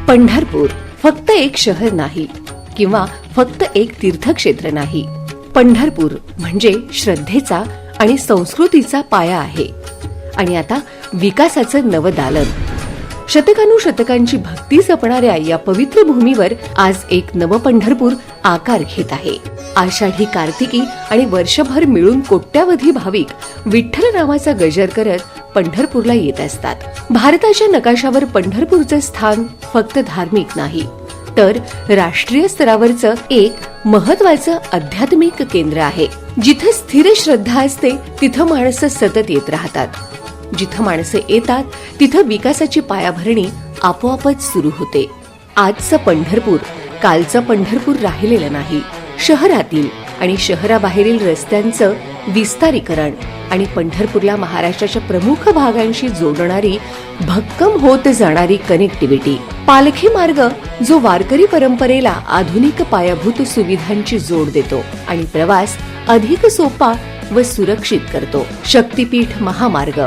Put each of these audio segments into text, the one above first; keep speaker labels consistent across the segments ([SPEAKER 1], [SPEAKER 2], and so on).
[SPEAKER 1] पंढरपूर फक्त एक शहर नाही किंवा फक्त एक तीर्थक्षेत्र नाही. पंढरपूर म्हणजे श्रद्धेचा आणि संस्कृतीचा पाया आहे. आणि आता विकासाचं नवं दालन. शतकानुशतकांची भक्ती जपणाऱ्या या पवित्र भूमीवर आज एक नवं पंढरपूर आकार घेत आहे. आषाढी, कार्तिकी आणि वर्षभर मिळून कोट्यावधी भाविक विठ्ठल नामाचा गजर करत पंढरपूरला येत असतात. भारताच्या नकाशावर पंढरपूरचं स्थान फक्त धार्मिक नाही, तर राष्ट्रीय स्तरावरचं एक महत्वाचं आध्यात्मिक केंद्र आहे. जिथं स्थिर श्रद्धा असते तिथं माणसं सतत येत राहतात. जिथं माणसं येतात तिथं विकासाची पायाभरणी आपोआपच सुरू होते. आजचं पंढरपूर कालचं पंढरपूर राहिलेलं नाही. शहरातील आणि शहराबाहेरील रस्त्यांचं विस्तारीकरण आणि पंढरपूरला महाराष्ट्राच्या प्रमुख भागांशी जोडणारी भक्कम होत जाणारी कनेक्टिव्हिटी. पालखी मार्ग जो वारकरी परंपरेला आधुनिक पायाभूत सुविधांची जोड देतो आणि प्रवास अधिक सोपा व सुरक्षित करतो. शक्तीपीठ महामार्ग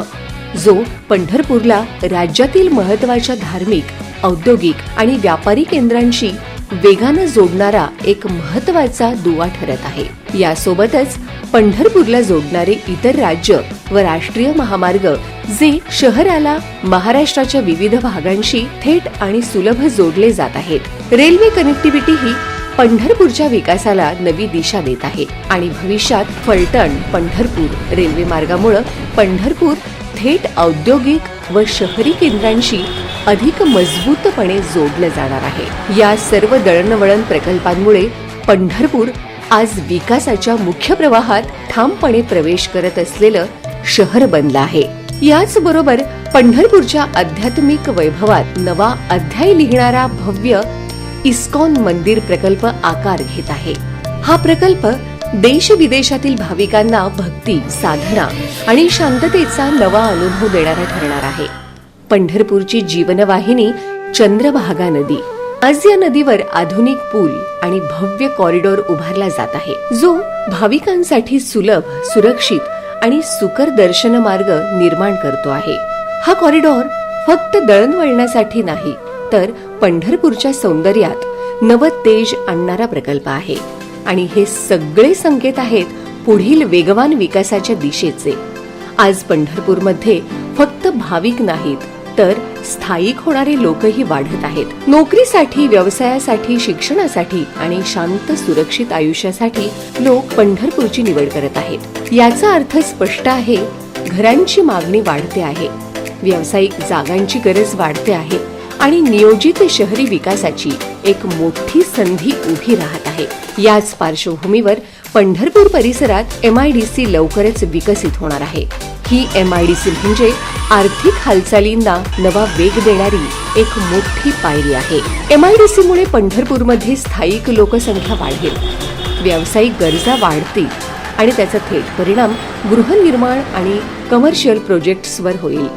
[SPEAKER 1] जो पंढरपूरला राज्यातील महत्वाच्या धार्मिक, औद्योगिक आणि व्यापारी केंद्रांशी वेगानं जोडणारा एक महत्वाचा दुवा ठरत आहे. यासोबतच पंढरपूरला जोडणारे इतर राज्य व राष्ट्रीय महामार्ग जे शहराला महाराष्ट्राच्या विविध भागांशी थेट आणि सुलभ जोडले जात आहेत. रेल्वे कनेक्टिव्हिटी ही पंढरपूरच्या विकासाला नवी दिशा देत आहे आणि भविष्यात फलटण पंढरपूर रेल्वे मार्गामुळे पंढरपूर थेट औद्योगिक व शहरी केंद्रांशी अधिक मजबूतपणे जोडलं जाणार आहे. या सर्व दळणवळण प्रकल्पांमुळे पंढरपूर आज विकासाच्या मुख्य प्रवाहात ठामपणे प्रवेश करत असलेलं शहर बनलं आहे. याच बरोबर पंढरपूरच्या आध्यात्मिक वैभवात नवा अध्याय लिहिणारा भव्य इस्कॉन मंदिर प्रकल्प आकार घेत आहे. हा प्रकल्प देश विदेशातील भाविकांना भक्ती, साधना आणि शांततेचा नवा अनुभव देणारा ठरणार आहे. पंढरपूरची जीवनवाहिनी चंद्रभागा नदी. आज या नदीवर आधुनिक पूल आणि भव्य कॉरिडॉर उभारला जात आहे, जो भाविकांसाठी सुलभ, सुरक्षित आणि सुकर दर्शन मार्ग निर्माण करतो आहे. हा कॉरिडॉर फक्त दळणवळणासाठी नाही, तर पंढरपूरच्या सौंदर्यात नवं तेज आणणारा प्रकल्प आहे. आणि हे सगळे संकेत आहेत पुढील वेगवान विकासाच्या दिशेचे. आज पंढरपूरमध्ये फक्त भाविक नाहीत, तर स्थायिक होणारे लोकही वाढत आहेत. नोकरीसाठी, व्यवसायासाठी, शिक्षणासाठी आणि शांत सुरक्षित आयुष्यासाठी लोक पंढरपूरची निवड करत आहेत. याचा अर्थ स्पष्ट आहे, घरांची मागणी वाढते आहे, व्यावसायिक जागांची गरज वाढते आहे आणि नियोजित शहरी विकासाची एक मोठी संधी उभी राहत आहे. याच पार्श्वभूमीवर पंढरपूर परिसरात MIDC लवकरच विकसित होणार आहे. ही MIDC म्हणजे आर्थिक हालचालींना नवा वेग देणारी एक मोठी पायरी आहे. MIDC मुळे पंढरपूरमध्ये स्थायिक लोकसंख्या वाढेल, व्यावसायिक गरजा वाढतील आणि त्याचा थेट परिणाम गृहनिर्माण आणि कमर्शियल प्रोजेक्ट्सवर होईल.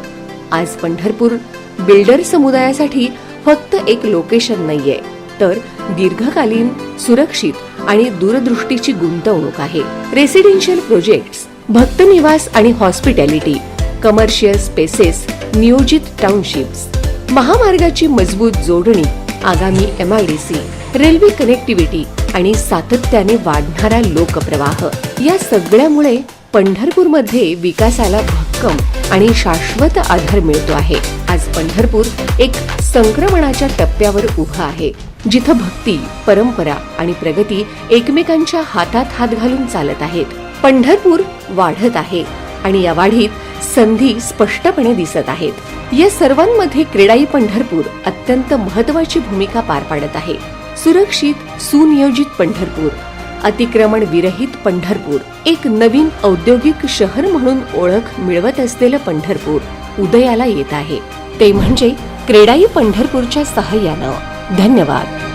[SPEAKER 1] आज पंढरपूर बिल्डर समुदायासाठी फक्त एक लोकेशन नाहीये, तर दीर्घकालीन, सुरक्षित आणि दूरदृष्टीची गुंतवणूक आहे. रेसिडेन्शियल प्रोजेक्ट्स, भक्तनिवास आणि हॉस्पिटॅलिटी, कमर्शियल स्पेसेस, नियोजित टाउनशिप्स, महामार्गाची मजबूत जोडणी, आगामी MIDC, रेल्वे कनेक्टिव्हिटी आणि सातत्याने वाढणारा लोकप्रवाह, या सगळ्यामुळे पंढरपूरमध्ये विकासाला भक्कम आणि शाश्वत आधार मिळतो आहे. आज पंढरपूर एक संक्रमणाच्या टप्प्यावर उभा आहे, जिथं भक्ती, परंपरा आणि प्रगती एकमेकांच्या हातात हात घालून चालत आहेत. पंढरपूर वाढत आहे आणि या वाढीत संधी स्पष्टपणे दिसत आहेत. या सर्वांमध्ये क्रेडाई पंढरपूर अत्यंत महत्वाची भूमिका पार पाडत आहे. सुरक्षित, सुनियोजित पंढरपूर, अतिक्रमण विरहित पंढरपूर, एक नवीन औद्योगिक शहर म्हणून ओळख मिळवत असलेलं पंढरपूर उदयाला येत आहे. ते म्हणजे क्रेडाई पंढरपूरच्या सहाय्यानं. धन्यवाद.